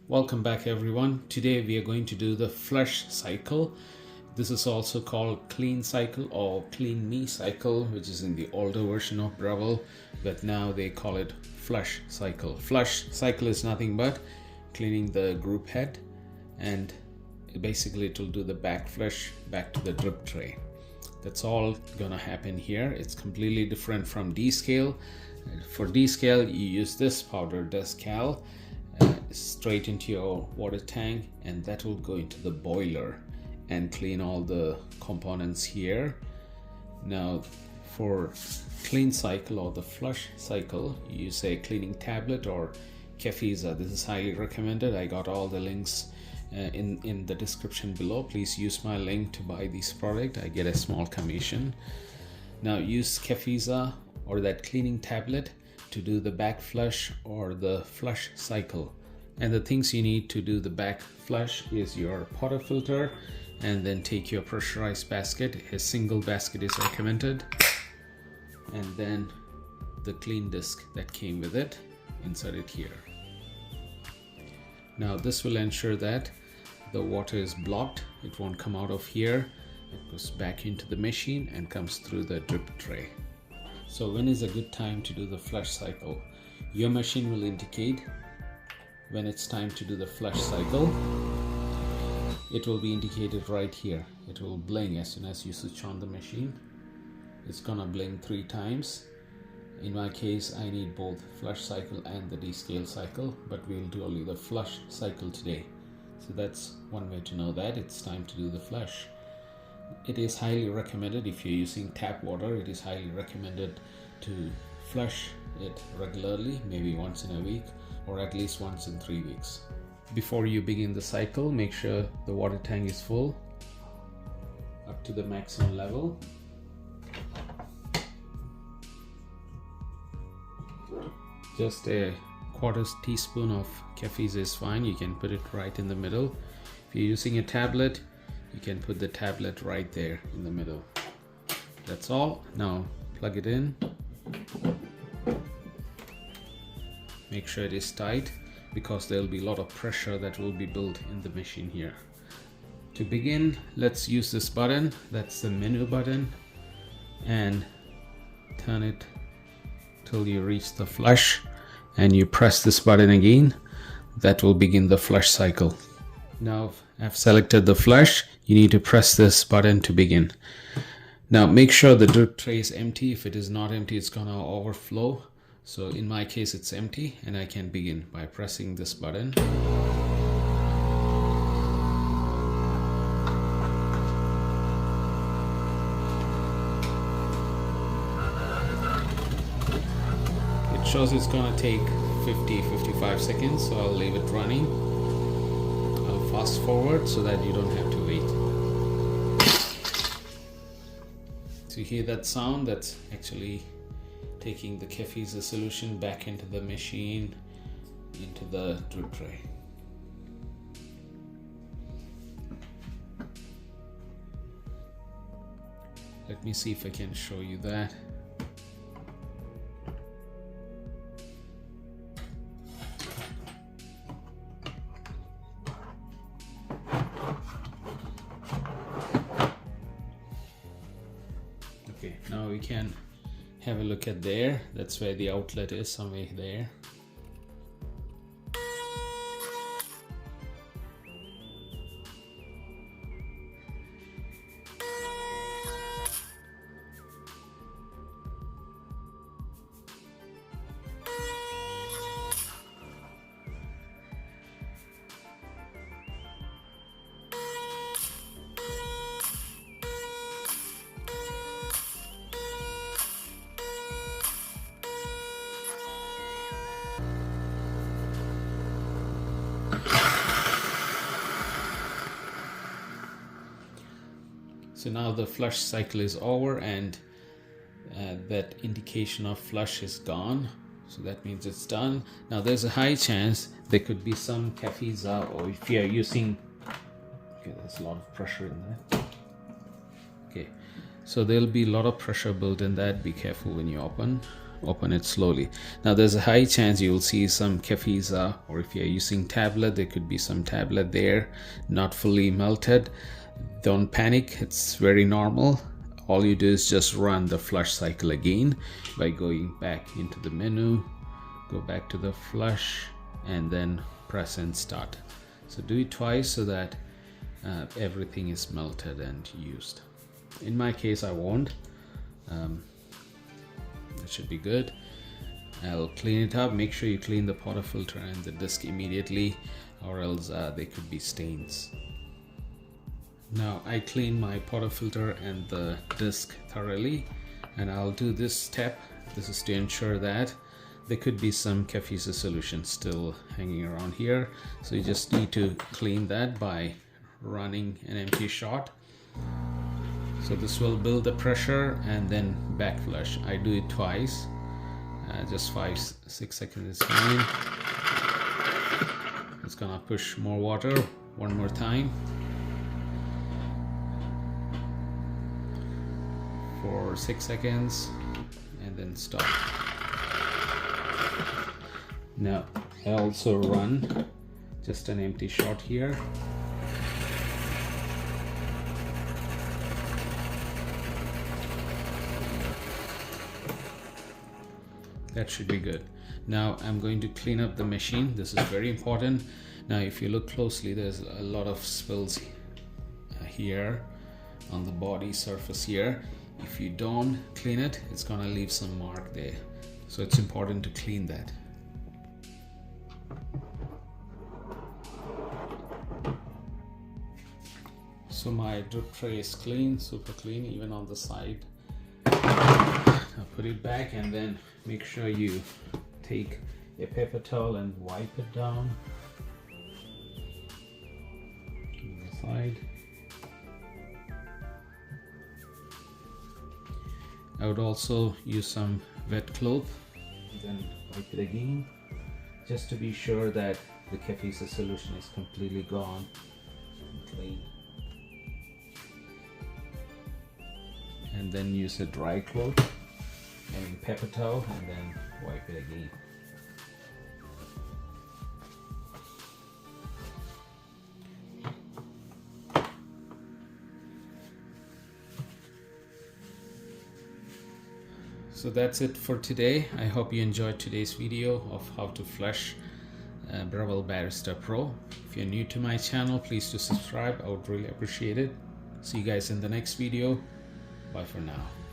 Welcome back everyone. Today we are going to do the flush cycle. This is also called clean cycle or clean me cycle, which is in the older version of Breville, but now they call it flush cycle. Flush cycle is nothing but cleaning the group head, and basically it will do the back flush back to the drip tray. That's all gonna happen here. It's completely different from DESCALE. For DESCALE you use this powder, DESCALE, straight into your water tank, and that will go into the boiler and clean all the components here. Now for clean cycle or the flush cycle, you use a cleaning tablet or Kefisa. This is highly recommended. I got all the links in the description below. Please use my link to buy this product. I get a small commission. Now use Kefisa or that cleaning tablet to do the back flush or the flush cycle. And the things you need to do the back flush is your porta filter, and then take your pressurized basket. A single basket is recommended, and then the clean disc that came with it, insert it here. Now this will ensure that the water is blocked. It won't come out of here. It goes back into the machine and comes through the drip tray. So when is a good time to do the flush cycle? Your machine will indicate when it's time to do the flush cycle. It will be indicated right here. It will blink as soon as you switch on the machine. It's gonna blink 3 times. In my case, I need both flush cycle and the DESCALE cycle, but we'll do only the flush cycle today. So that's one way to know that it's time to do the flush. It is highly recommended if you're using tap water. It is highly recommended to flush it regularly, maybe once in a week or at least once in 3 weeks. Before you begin the cycle, make sure the water tank is full up to the maximum level. Just a quarter teaspoon of Kefisa is fine. You can put it right in the middle. If you're using a tablet, you can put the tablet right there in the middle. That's all. Now plug it in. Make sure it is tight, because there will be a lot of pressure that will be built in the machine here. To begin, let's use this button. That's the menu button, and turn it till you reach the flush, and you press this button again. That will begin the flush cycle. Now I've selected the flush. You need to press this button to begin. Now make sure the drip tray is empty. If it is not empty, it's gonna overflow. So in my case it's empty, and I can begin by pressing this button. It shows it's gonna take 50-55 seconds, so I'll leave it running. I'll fast forward so that you don't have to wait. So you hear that sound? That's actually taking the Kefisa solution back into the machine, into the drip tray. Let me see if I can show you that. Okay, now we can have a look at there. That's where the outlet is, somewhere there. So now the flush cycle is over, and that indication of flush is gone. So that means it's done. Now there's a high chance there could be some Kefisa, or if you're using, okay, there's a lot of pressure in that. Okay, so there'll be a lot of pressure built in that. Be careful when you open. open it slowly. Now there's a high chance you will see some kefisa, or if you're using tablet, there could be some tablet there not fully melted. Don't panic, it's very normal. All you do is just run the flush cycle again by going back into the menu, go back to the flush, and then press and start. So do it twice so that everything is melted and used. In my case, I won't. That should be good. I'll clean it up. Make sure you clean the portafilter and the disc immediately, or else there could be stains. Now I clean my portafilter and the disc thoroughly, and I'll do this step. This is to ensure that there could be some kefisa solution still hanging around here. So you just need to clean that by running an empty shot. So this will build the pressure and then back flush. I do it twice, just 5-6 seconds is fine. It's gonna push more water one more time for 6 seconds and then stop. Now I also run just an empty shot here. That should be good. Now I'm going to clean up the machine. This is very important. Now if you look closely, there's a lot of spills here on the body surface here. If you don't clean it, it's gonna leave some mark there. So it's important to clean that. So my drip tray is clean, super clean, even on the side. I'll put it back and then make sure you take a paper towel and wipe it down on the side. I would also use some wet cloth, then wipe it again, just to be sure that the kefisa solution is completely gone and clean. And then use a dry cloth and paper towel and then wipe it again. So that's it for today. I hope you enjoyed today's video of how to flush Breville Barista Pro. If you're new to my channel, please do subscribe. I would really appreciate it. See you guys in the next video. Bye for now.